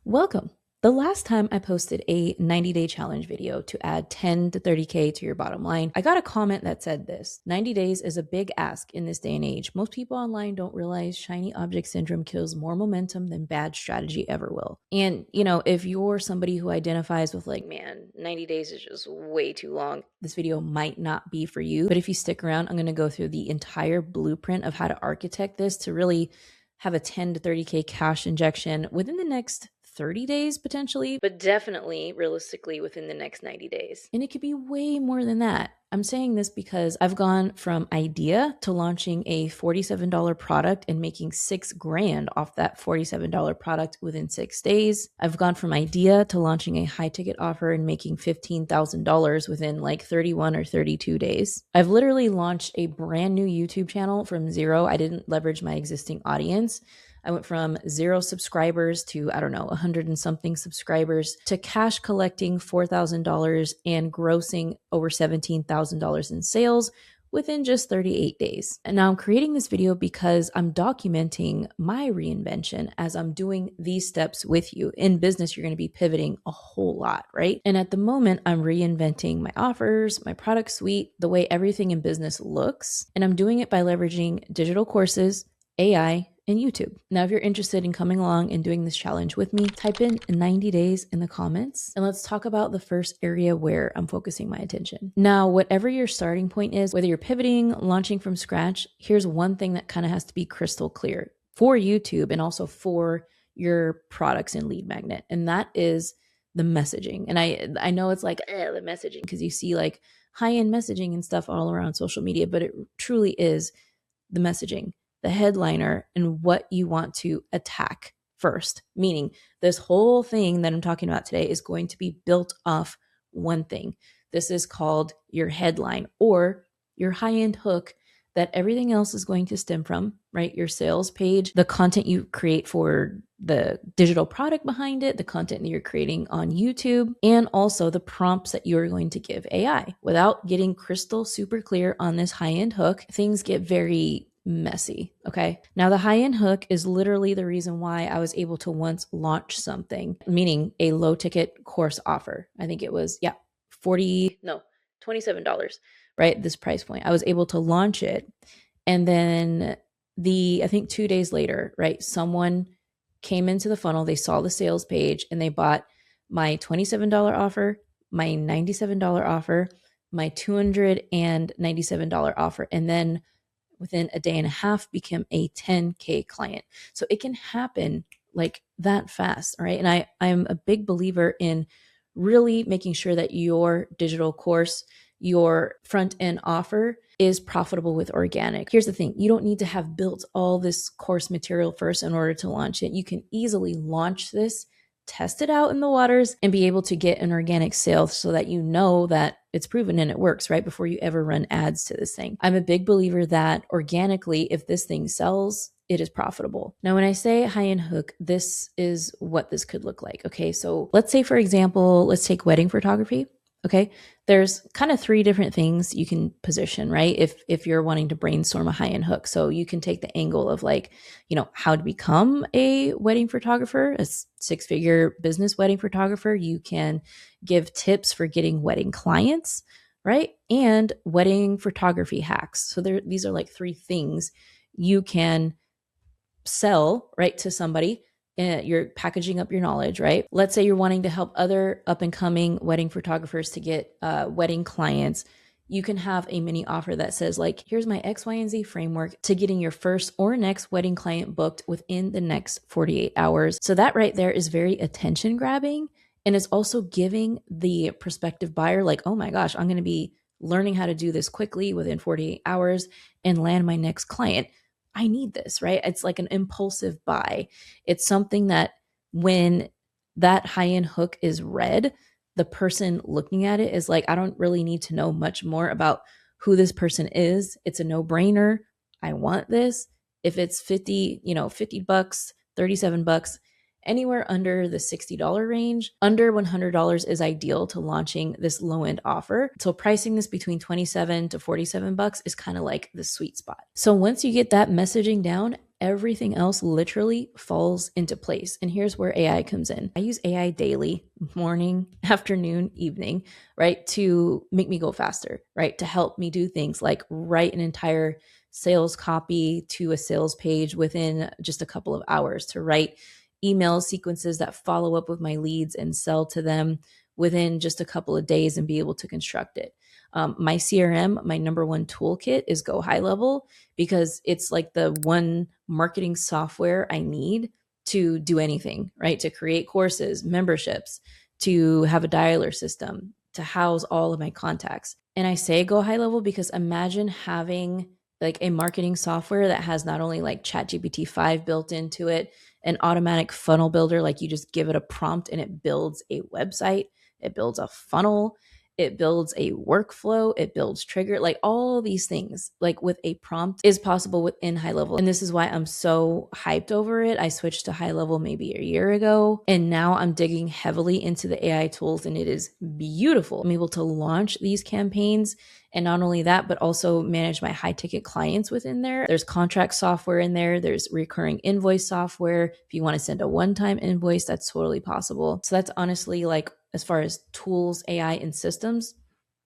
Welcome. The last time I posted a 90-day challenge video to add 10 to 30K to your bottom line, I got a comment that said this: 90 days is a big ask in this day and age. Most people online don't realize shiny object syndrome kills more momentum than bad strategy ever will. And, if you're somebody who identifies with like, man, 90 days is just way too long, this video might not be for you. But if you stick around, I'm going to go through the entire blueprint of how to architect this to really have a 10 to 30K cash injection within the next 30 days potentially, but definitely realistically within the next 90 days. And it could be way more than that. I'm saying this because I've gone from idea to launching a $47 product and making $6,000 off that $47 product within 6 days. I've gone from idea to launching a high ticket offer and making $15,000 within like 31 or 32 days. I've literally launched a brand new YouTube channel from zero. I didn't leverage my existing audience. I went from 0 subscribers to, 100 and something subscribers, to cash collecting $4,000 and grossing over $17,000 in sales within just 38 days. And now I'm creating this video because I'm documenting my reinvention as I'm doing these steps with you. In business, you're going to be pivoting a whole lot, right? And at the moment, I'm reinventing my offers, my product suite, the way everything in business looks. And I'm doing it by leveraging digital courses, AI, and YouTube. Now, if you're interested in coming along and doing this challenge with me, type in 90 days in the comments and let's talk about the first area where I'm focusing my attention. Now, whatever your starting point is, whether you're pivoting, launching from scratch, here's one thing that kind of has to be crystal clear for YouTube and also for your products in Lead Magnet. And that is the messaging. And I know it's like the messaging because you see like high-end messaging and stuff all around social media, but it truly is the messaging, the headliner, and what you want to attack first. Meaning this whole thing that I'm talking about today is going to be built off one thing. This is called your headline or your high-end hook that everything else is going to stem from, right? Your sales page, the content you create for the digital product behind it, the content that you're creating on YouTube, and also the prompts that you're going to give AI. Without getting crystal super clear on this high-end hook, things get very messy. Okay. Now the high-end hook is literally the reason why I was able to once launch something, meaning a low ticket course offer. I think it was, $27, right? This price point. I was able to launch it. And then I think 2 days later, right? Someone came into the funnel, they saw the sales page and they bought my $27 offer, my $97 offer, my $297 offer. And then within a day and a half became a 10K client. So it can happen like that fast. All right. And I'm a big believer in really making sure that your digital course, your front end offer is profitable with organic. Here's the thing. You don't need to have built all this course material first in order to launch it. You can easily launch this, test it out in the waters, and be able to get an organic sale so that you know that it's proven and it works right before you ever run ads to this thing. I'm a big believer that organically, if this thing sells, it is profitable. Now, when I say high-end hook, this is what this could look like. Okay, so let's say, for example, let's take wedding photography. Okay, there's kind of 3 different things you can position, right? If you're wanting to brainstorm a high-end hook. So you can take the angle of like, how to become a wedding photographer, a 6-figure business wedding photographer. You can give tips for getting wedding clients, right? And wedding photography hacks. So these are like 3 things you can sell, right, to somebody. You're packaging up your knowledge, right? Let's say you're wanting to help other up and coming wedding photographers to get wedding clients. You can have a mini offer that says like, here's my X, Y, and Z framework to getting your first or next wedding client booked within the next 48 hours. So that right there is very attention grabbing. And it's also giving the prospective buyer like, oh my gosh, I'm going to be learning how to do this quickly within 48 hours and land my next client. I need this, right? It's like an impulsive buy. It's something that when that high-end hook is read, the person looking at it is like, I don't really need to know much more about who this person is. It's a no-brainer. I want this. If it's $50 bucks, $37, anywhere under the $60 range, under $100 is ideal to launching this low-end offer. So pricing this between $27 to $47 is kind of like the sweet spot. So once you get that messaging down, everything else literally falls into place. And here's where AI comes in. I use AI daily, morning, afternoon, evening, right? To make me go faster, right? To help me do things like write an entire sales copy to a sales page within just a couple of hours, to write email sequences that follow up with my leads and sell to them within just a couple of days and be able to construct it. My CRM, my number one toolkit is GoHighLevel, because it's like the one marketing software I need to do anything, right? To create courses, memberships, to have a dialer system, to house all of my contacts. And I say GoHighLevel because imagine having like a marketing software that has not only like ChatGPT 5 built into it, an automatic funnel builder, like you just give it a prompt and it builds a website, it builds a funnel, it builds a workflow, it builds trigger, like all these things, like with a prompt is possible within HighLevel. And this is why I'm so hyped over it. I switched to HighLevel maybe a year ago, and now I'm digging heavily into the AI tools, and it is beautiful. I'm able to launch these campaigns, and not only that, but also manage my high ticket clients within there. There's contract software in there. There's recurring invoice software. If you want to send a one-time invoice, that's totally possible. So that's honestly like, as far as tools, AI, and systems,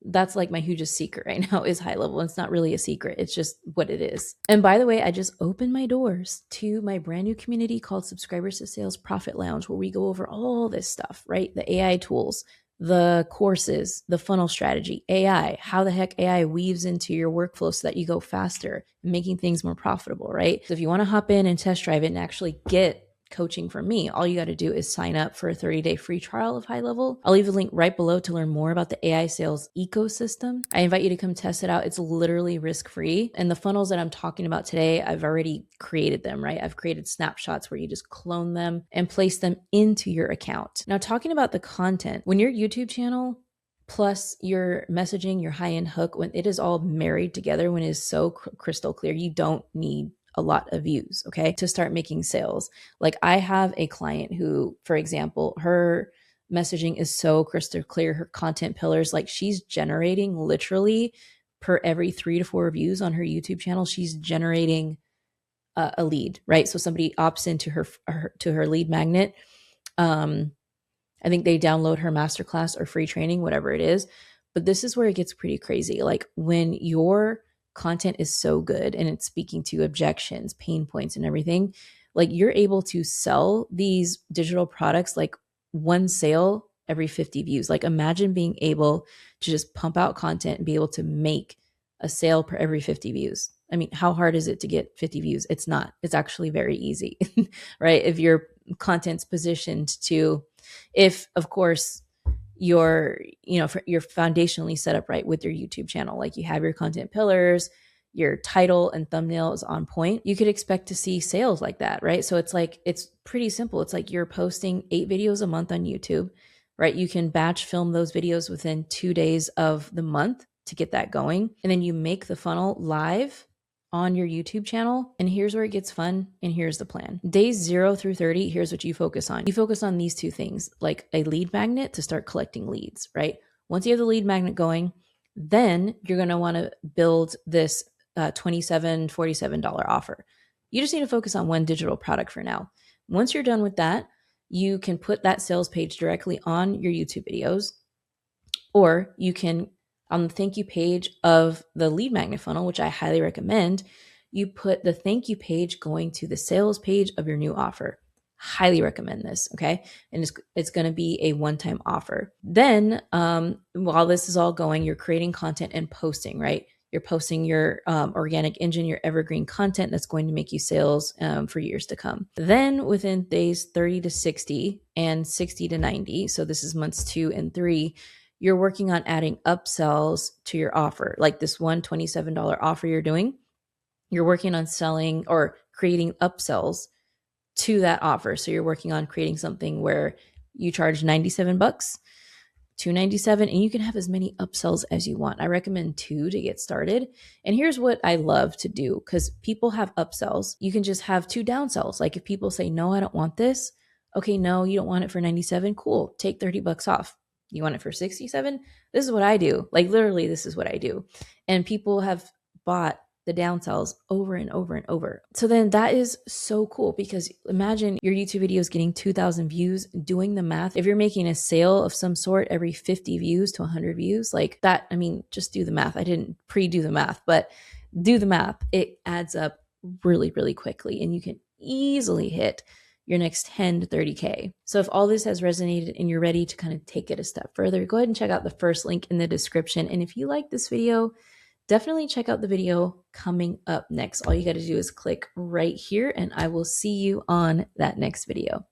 that's like my hugest secret right now is HighLevel. It's not really a secret. It's just what it is. And by the way, I just opened my doors to my brand new community called Subscribers to Sales Profit Lounge, where we go over all this stuff, right? The AI tools, the courses, the funnel strategy, AI, how the heck AI weaves into your workflow so that you go faster, making things more profitable, right? So if you want to hop in and test drive it and actually get coaching from me, all you got to do is sign up for a 30-day free trial of HighLevel. I'll leave a link right below to learn more about the AI sales ecosystem. I invite you to come test it out. It's literally risk-free. And the funnels that I'm talking about today, I've already created them, right? I've created snapshots where you just clone them and place them into your account. Now, talking about the content, when your YouTube channel plus your messaging, your high-end hook, when it is all married together, when it is so crystal clear, you don't need a lot of views, okay, to start making sales. Like I have a client who, for example, her messaging is so crystal clear, her content pillars, like she's generating literally per every 3 to 4 views on her YouTube channel, she's generating a lead, right? So somebody opts into her lead magnet. I think they download her masterclass or free training, whatever it is. But this is where it gets pretty crazy. Like when your content is so good and it's speaking to objections, pain points, and everything, like you're able to sell these digital products like one sale every 50 views. Like imagine being able to just pump out content and be able to make a sale per every 50 views. I mean, how hard is it to get 50 views? It's not. It's actually very easy, right? If your content's positioned to, if of course you're foundationally set up right with your YouTube channel, like you have your content pillars, your title and thumbnail is on point, you could expect to see sales like that, right? So it's like, it's pretty simple. It's like you're posting 8 videos a month on YouTube, right? You can batch film those videos within 2 days of the month to get that going. And then you make the funnel live on your YouTube channel. And here's where it gets fun. And here's the plan. Days 0 through 30, here's what you focus on. You focus on these 2 things, like a lead magnet to start collecting leads, right? Once you have the lead magnet going, then you're going to want to build this $27, $47 offer. You just need to focus on one digital product for now. Once you're done with that, you can put that sales page directly on your YouTube videos, or you can, on the thank you page of the lead magnet funnel, which I highly recommend, you put the thank you page going to the sales page of your new offer. Highly recommend this, okay? And it's going to be a one-time offer. Then while this is all going, you're creating content and posting, right? You're posting your organic engine, your evergreen content that's going to make you sales for years to come. Then within days 30 to 60 and 60 to 90, so this is months 2 and 3, you're working on adding upsells to your offer. Like this $127 offer you're doing, you're working on selling or creating upsells to that offer. So you're working on creating something where you charge $97, $297, and you can have as many upsells as you want. I recommend 2 to get started. And here's what I love to do, because people have upsells. You can just have 2 downsells. Like if people say, no, I don't want this. Okay, no, you don't want it for 97. Cool. Take $30 off. You want it for 67? This is what I do. Like literally, this is what I do. And people have bought the downsells over and over and over. So then that is so cool, because imagine your YouTube video is getting 2,000 views. Doing the math, if you're making a sale of some sort every 50 views to 100 views, like that, I mean, just do the math. I didn't pre-do the math, but do the math. It adds up really, really quickly, and you can easily hit your next 10 to 30K. So if all this has resonated and you're ready to kind of take it a step further, go ahead and check out the first link in the description. And if you like this video, definitely check out the video coming up next. All you got to do is click right here, and I will see you on that next video.